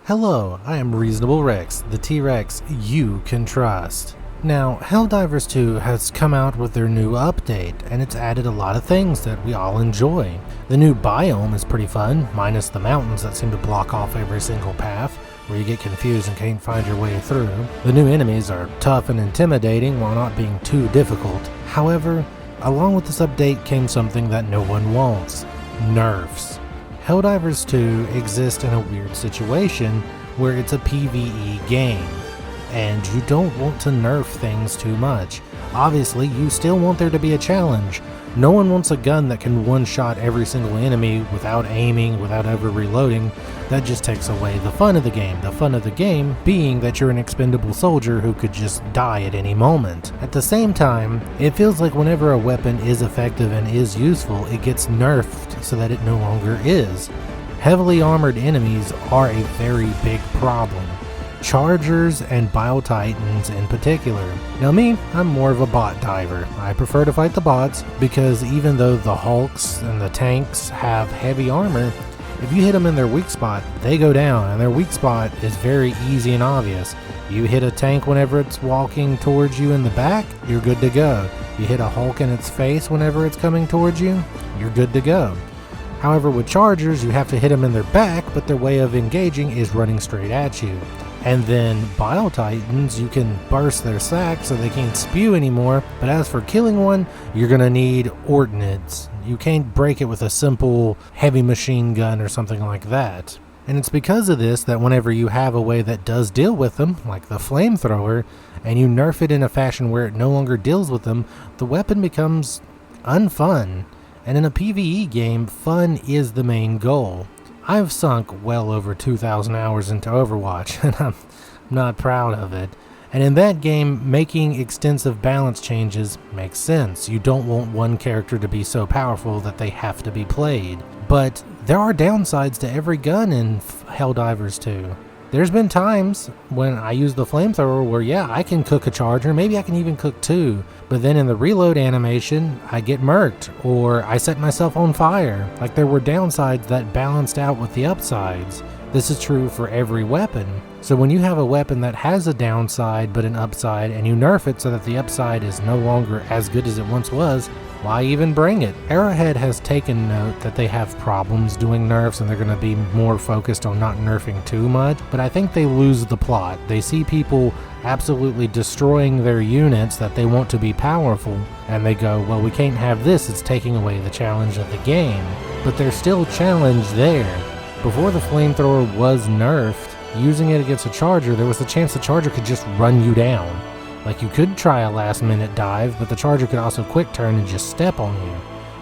Hello, I am Reasonable Rex, the T-Rex you can trust. Now, Helldivers 2 has come out with their new update, and it's added a lot of things that we all enjoy. The new biome is pretty fun, minus the mountains that seem to block off every single path, where you get confused and can't find your way through. The new enemies are tough and intimidating while not being too difficult. However, along with this update came something that no one wants: nerfs. Helldivers 2 exists in a weird situation where it's a PvE game, and you don't want to nerf things too much. Obviously, you still want there to be a challenge. No one wants a gun that can one-shot every single enemy without aiming, without ever reloading. That just takes away the fun of the game. The fun of the game being that you're an expendable soldier who could just die at any moment. At the same time, it feels like whenever a weapon is effective and is useful, it gets nerfed so that it no longer is. Heavily armored enemies are a very big problem. Chargers and Bio-Titans in particular. Now me, I'm more of a bot diver. I prefer to fight the bots because even though the Hulks and the tanks have heavy armor, if you hit them in their weak spot, they go down, and their weak spot is very easy and obvious. You hit a tank whenever it's walking towards you in the back, you're good to go. You hit a Hulk in its face whenever it's coming towards you, you're good to go. However, with Chargers, you have to hit them in their back, but their way of engaging is running straight at you. And then Bio-Titans, you can burst their sack so they can't spew anymore, but as for killing one, you're gonna need ordnance. You can't break it with a simple heavy machine gun or something like that. And it's because of this that whenever you have a way that does deal with them, like the flamethrower, and you nerf it in a fashion where it no longer deals with them, the weapon becomes unfun. And in a PvE game, fun is the main goal. I've sunk well over 2,000 hours into Overwatch, and I'm not proud of it. And in that game, making extensive balance changes makes sense. You don't want one character to be so powerful that they have to be played. But there are downsides to every gun in Helldivers 2. There's been times when I use the flamethrower where, yeah, I can cook a charger, maybe I can even cook two, but then in the reload animation, I get murked, or I set myself on fire. Like, there were downsides that balanced out with the upsides. This is true for every weapon. So when you have a weapon that has a downside but an upside, and you nerf it so that the upside is no longer as good as it once was, why even bring it? Arrowhead has taken note that they have problems doing nerfs and they're going to be more focused on not nerfing too much, but I think they lose the plot. They see people absolutely destroying their units that they want to be powerful, and they go, well, we can't have this, it's taking away the challenge of the game. But there's still challenge there. Before the flamethrower was nerfed, using it against a charger, there was the chance the charger could just run you down. Like, you could try a last minute dive, but the charger could also quick turn and just step on you.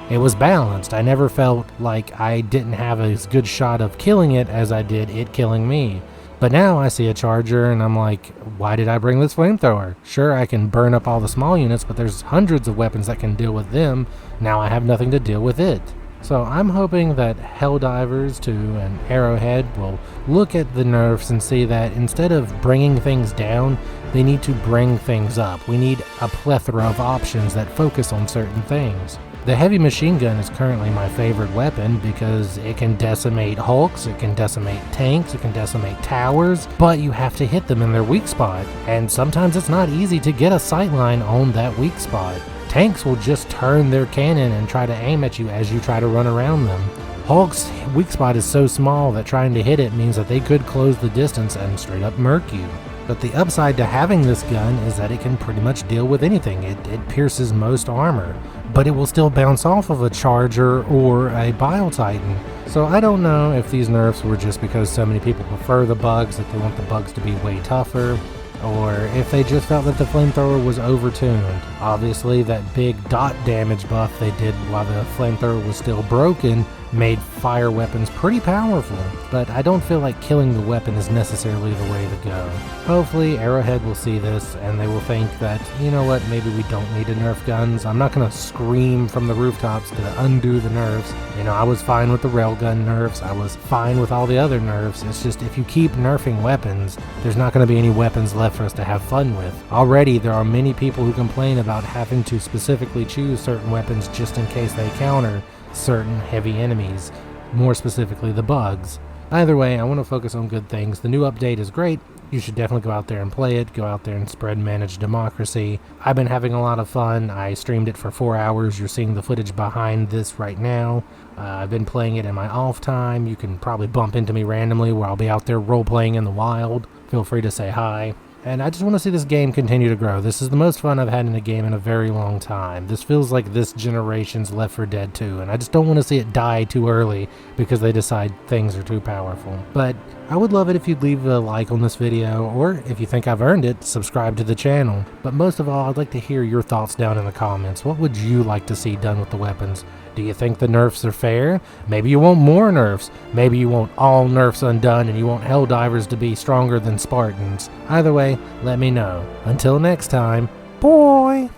It was balanced. I never felt like I didn't have as good shot of killing it as I did it killing me. But now I see a charger and I'm like, why did I bring this flamethrower? Sure, I can burn up all the small units, but there's hundreds of weapons that can deal with them. Now I have nothing to deal with it. So I'm hoping that Helldivers 2 and Arrowhead will look at the nerfs and see that instead of bringing things down, they need to bring things up. We need a plethora of options that focus on certain things. The heavy machine gun is currently my favorite weapon because it can decimate Hulks, it can decimate tanks, it can decimate towers, but you have to hit them in their weak spot, and sometimes it's not easy to get a sightline on that weak spot. Tanks will just turn their cannon and try to aim at you as you try to run around them. Hulk's weak spot is so small that trying to hit it means that they could close the distance and straight up murk you. But the upside to having this gun is that it can pretty much deal with anything. It pierces most armor, but it will still bounce off of a charger or a Bio-Titan. So I don't know if these nerfs were just because so many people prefer the bugs, that they want the bugs to be way tougher, or if they just felt that the flamethrower was overtuned. Obviously, that big dot damage buff they did while the flamethrower was still broken made fire weapons pretty powerful, but I don't feel like killing the weapon is necessarily the way to go. Hopefully Arrowhead will see this and they will think that, you know what, maybe we don't need to nerf guns. I'm not going to scream from the rooftops to undo the nerfs. You know, I was fine with the railgun nerfs, I was fine with all the other nerfs. It's just, if you keep nerfing weapons, there's not going to be any weapons left for us to have fun with. Already there are many people who complain about having to specifically choose certain weapons just in case they counter certain heavy enemies, more specifically the bugs. Either way, I want to focus on good things. The new update is great. You should definitely go out there and play it. Go out there and spread managed democracy. I've been having a lot of fun. I streamed it for 4 hours. You're seeing the footage behind this right now. I've been playing it in my off time. You can probably bump into me randomly where I'll be out there role-playing in the wild. Feel free to say hi. And I just want to see this game continue to grow. This is the most fun I've had in a game in a very long time. This feels like this generation's Left 4 Dead 2, and I just don't want to see it die too early because they decide things are too powerful. But I would love it if you'd leave a like on this video, or if you think I've earned it, subscribe to the channel. But most of all, I'd like to hear your thoughts down in the comments. What would you like to see done with the weapons? Do you think the nerfs are fair? Maybe you want more nerfs. Maybe you want all nerfs undone and you want Helldivers to be stronger than Spartans. Either way, let me know. Until next time, boy!